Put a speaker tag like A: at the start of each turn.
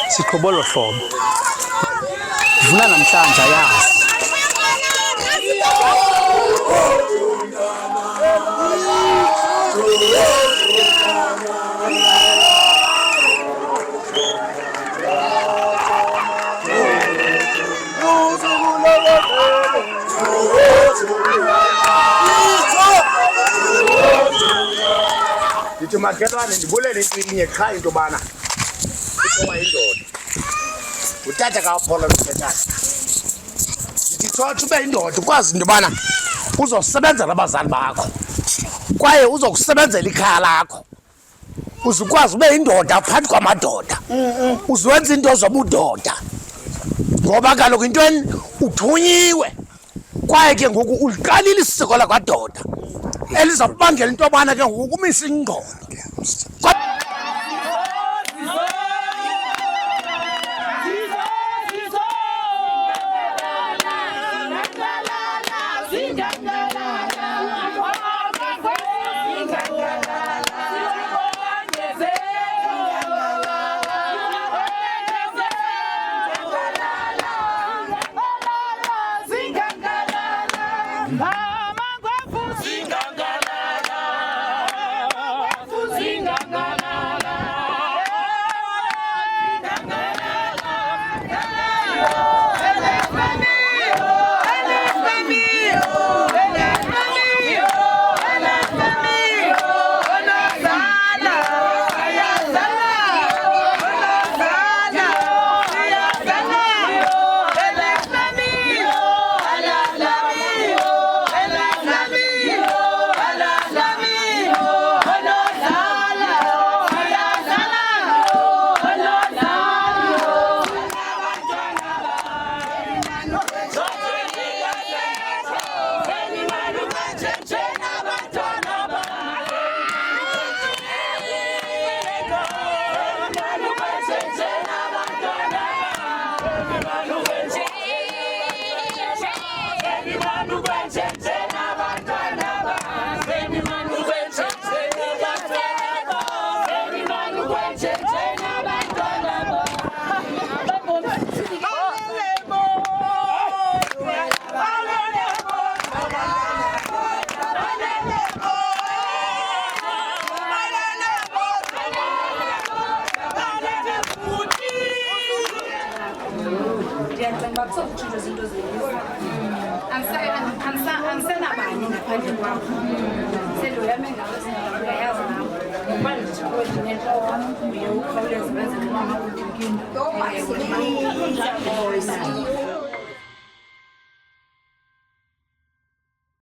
A: siqhobolo hlobo vuna namhlanje ayazi
B: ndithi makhelwane ndibulele inye qha into yobana itowa yindoda utata kapholo notata ndithi thotsha ube yindoda ukwazi into yobana uzosebenzela abazali bakho kwaye uzokusebenzela ikhaya lakho uzukwazi ube yindoda phakathi kwamadoda uziwenza into zobudoda ngoba kaloku intweni uthunyiwe kwaye ke ngoku uliqalile isiko lakwadoda elizakubangela into yobana ke ngoku umise ingqondo
C: angisenabani ngaphandle kwakho seloyame ngawe singayazi nawe ngoba ndithiwe ukhawuleza benze noma ukuthi